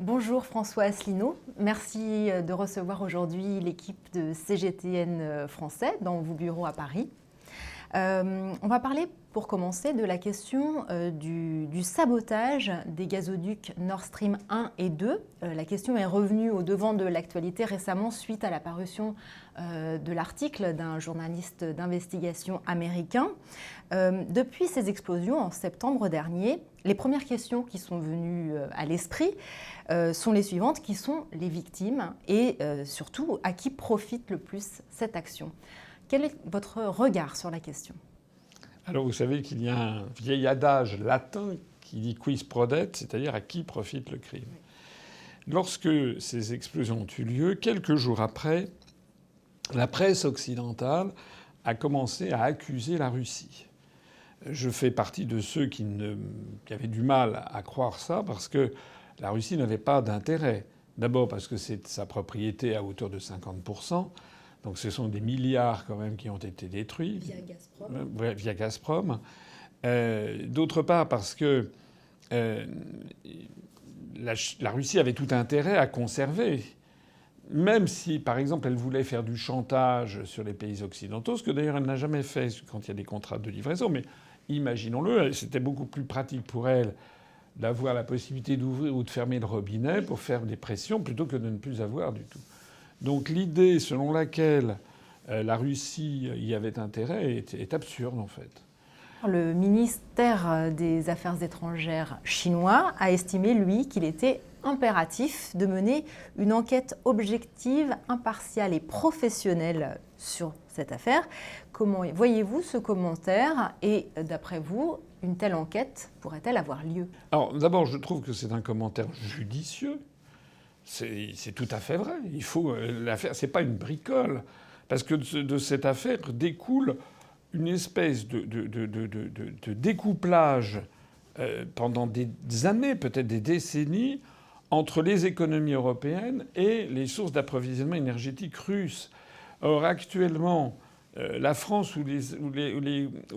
Bonjour François Asselineau, merci de recevoir aujourd'hui l'équipe de CGTN français dans vos bureaux à Paris. On va parler pour commencer de la question du sabotage des gazoducs Nord Stream 1 et 2. La question est revenue au devant de l'actualité récemment suite à la parution de l'article d'un journaliste d'investigation américain. Depuis ces explosions en septembre dernier, les premières questions qui sont venues à l'esprit sont les suivantes, qui sont les victimes et surtout à qui profite le plus cette action. Quel est votre regard sur la question ? Alors vous savez qu'il y a un vieil adage latin qui dit quis prodet, c'est-à-dire à qui profite le crime. Lorsque ces explosions ont eu lieu, quelques jours après, la presse occidentale a commencé à accuser la Russie. Je fais partie de ceux qui avaient du mal à croire ça parce que la Russie n'avait pas d'intérêt. D'abord parce que c'est sa propriété à hauteur de 50%. Donc ce sont des milliards quand même qui ont été détruits. Via Gazprom. Via Gazprom. D'autre part parce que la Russie avait tout intérêt à conserver. Même si, par exemple, elle voulait faire du chantage sur les pays occidentaux, ce que d'ailleurs elle n'a jamais fait quand il y a des contrats de livraison. Mais imaginons-le, c'était beaucoup plus pratique pour elle d'avoir la possibilité d'ouvrir ou de fermer le robinet pour faire des pressions plutôt que de ne plus avoir du tout. Donc l'idée selon laquelle la Russie y avait intérêt est absurde en fait. Le ministère des Affaires étrangères chinois a estimé, lui, qu'il était impératif de mener une enquête objective, impartiale et professionnelle sur cette affaire. Comment voyez-vous ce commentaire et, d'après vous, une telle enquête pourrait-elle avoir lieu ? Alors d'abord, je trouve que c'est un commentaire judicieux. C'est tout à fait vrai. Il faut l'affaire, c'est pas une bricole, parce que de cette affaire découle une espèce de découplage pendant des années, peut-être des décennies, entre les économies européennes et les sources d'approvisionnement énergétique russes. Or, actuellement, la France ou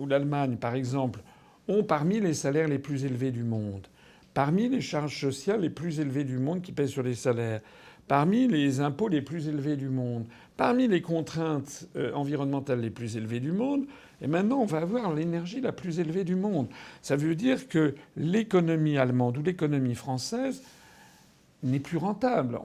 l'Allemagne, par exemple, ont parmi les salaires les plus élevés du monde. Parmi les charges sociales les plus élevées du monde qui pèsent sur les salaires, parmi les impôts les plus élevés du monde, parmi les contraintes environnementales les plus élevées du monde, et maintenant on va avoir l'énergie la plus élevée du monde. Ça veut dire que l'économie allemande ou l'économie française n'est plus rentable.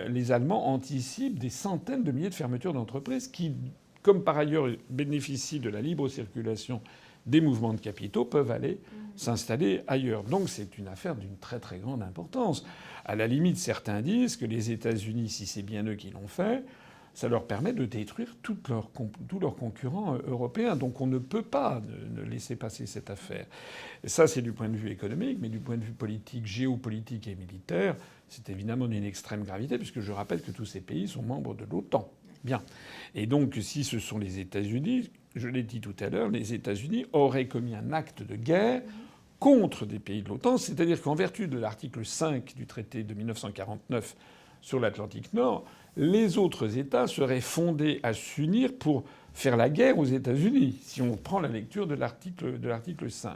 Les Allemands anticipent des centaines de milliers de fermetures d'entreprises qui, comme par ailleurs bénéficient de la libre circulation des mouvements de capitaux, peuvent aller s'installer ailleurs. Donc c'est une affaire d'une très très grande importance. À la limite, certains disent que les États-Unis, si c'est bien eux qui l'ont fait, ça leur permet de détruire tous leurs concurrents européens. Donc on ne peut pas ne laisser passer cette affaire. Et ça, c'est du point de vue économique, mais du point de vue politique, géopolitique et militaire, c'est évidemment d'une extrême gravité, puisque je rappelle que tous ces pays sont membres de l'OTAN. Bien. Et donc, si ce sont les États-Unis, je l'ai dit tout à l'heure, les États-Unis auraient commis un acte de guerre contre des pays de l'OTAN, c'est-à-dire qu'en vertu de l'article 5 du traité de 1949 sur l'Atlantique Nord, les autres États seraient fondés à s'unir pour faire la guerre aux États-Unis, si on prend la lecture de l'article 5.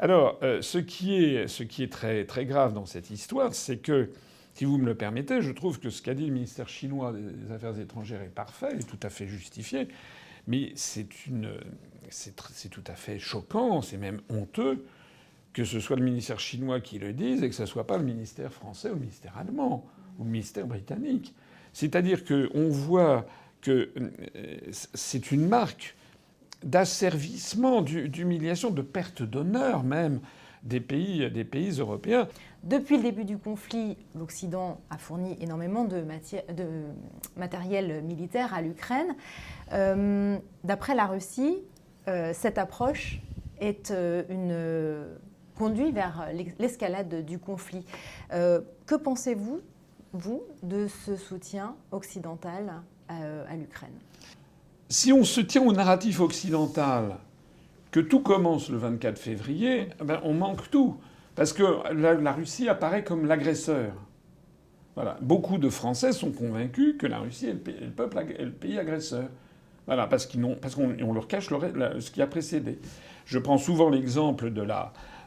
Alors, ce qui est très, très grave dans cette histoire, c'est que, si vous me le permettez, je trouve que ce qu'a dit le ministère chinois des Affaires étrangères est parfait et tout à fait justifié. Mais c'est tout à fait choquant, c'est même honteux que ce soit le ministère chinois qui le dise et que ce ne soit pas le ministère français ou le ministère allemand ou le ministère britannique. C'est-à-dire qu'on voit que c'est une marque d'asservissement, d'humiliation, de perte d'honneur même des pays européens. Depuis le début du conflit, l'Occident a fourni énormément de matériel militaire à l'Ukraine. D'après la Russie, cette approche est conduit vers l'escalade du conflit. Que pensez-vous, de ce soutien occidental à l'Ukraine ? Si on se tient au narratif occidental, que tout commence le 24 février, on manque tout. Parce que la Russie apparaît comme l'agresseur. Voilà. Beaucoup de Français sont convaincus que la Russie est le pays agresseur. Voilà, parce qu'on leur cache ce qui a précédé. Je prends souvent l'exemple de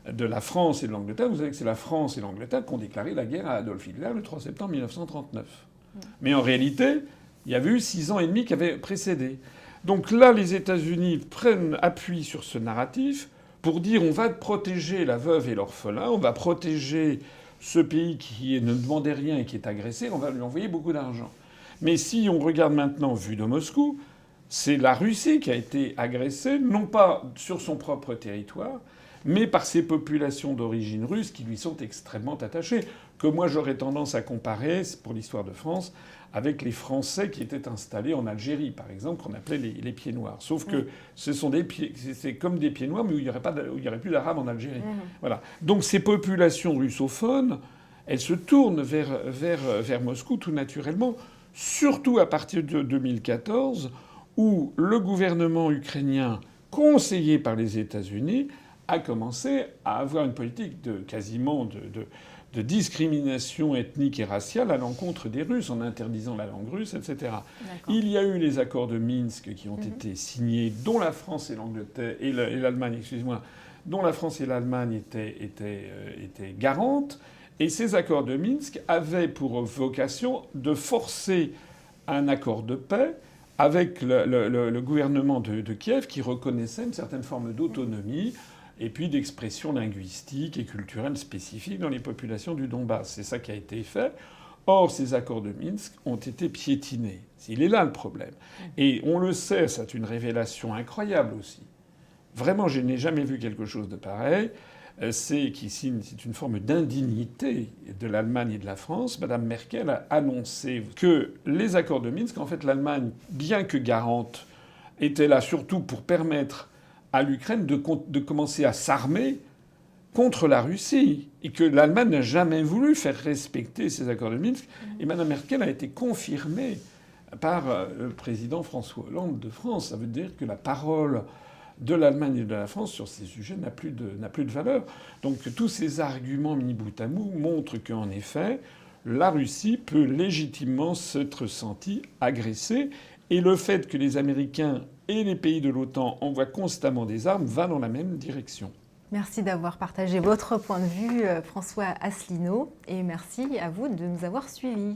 de la France et de l'Angleterre, vous savez que c'est la France et l'Angleterre qui ont déclaré la guerre à Adolf Hitler le 3 septembre 1939. Mais en réalité, il y avait eu 6 ans et demi qui avaient précédé. Donc là, les États-Unis prennent appui sur ce narratif pour dire on va protéger la veuve et l'orphelin, on va protéger ce pays qui ne demandait rien et qui est agressé, on va lui envoyer beaucoup d'argent. Mais si on regarde maintenant, vu de Moscou, c'est la Russie qui a été agressée, non pas sur son propre territoire, mais par ces populations d'origine russe qui lui sont extrêmement attachées, que moi j'aurais tendance à comparer, pour l'histoire de France, avec les Français qui étaient installés en Algérie, par exemple, qu'on appelait les pieds noirs. Sauf que ce sont c'est comme des pieds noirs, mais où il n'y aurait plus d'arabes en Algérie. Voilà. Donc ces populations russophones, elles se tournent vers Moscou tout naturellement, surtout à partir de 2014, où le gouvernement ukrainien, conseillé par les États-Unis, a commencé à avoir une politique de discrimination ethnique et raciale à l'encontre des Russes, en interdisant la langue russe, etc. Il y a eu les accords de Minsk qui ont été signés, dont la France et l'Angleterre et l'Allemagne, excusez-moi, dont la France et l'Allemagne étaient garantes. Et ces accords de Minsk avaient pour vocation de forcer un accord de paix avec le gouvernement de Kiev qui reconnaissait une certaine forme d'autonomie et puis d'expression linguistique et culturelle spécifique dans les populations du Donbass. C'est ça qui a été fait. Or, ces accords de Minsk ont été piétinés. Il est là le problème. Et on le sait, c'est une révélation incroyable aussi. Vraiment, je n'ai jamais vu quelque chose de pareil. C'est une forme d'indignité de l'Allemagne et de la France. Madame Merkel a annoncé que les accords de Minsk, en fait, l'Allemagne, bien que garante, était là surtout pour permettre à l'Ukraine de commencer à s'armer contre la Russie. Et que l'Allemagne n'a jamais voulu faire respecter ces accords de Minsk. Et Mme Merkel a été confirmée par le président François Hollande de France. Ça veut dire que la parole de l'Allemagne et de la France sur ces sujets n'a plus de valeur. Donc tous ces arguments mis bout à bout montrent qu'en effet, la Russie peut légitimement s'être sentie agressée. Et le fait que les Américains et les pays de l'OTAN envoient constamment des armes va dans la même direction. Merci d'avoir partagé votre point de vue, François Asselineau, et merci à vous de nous avoir suivis.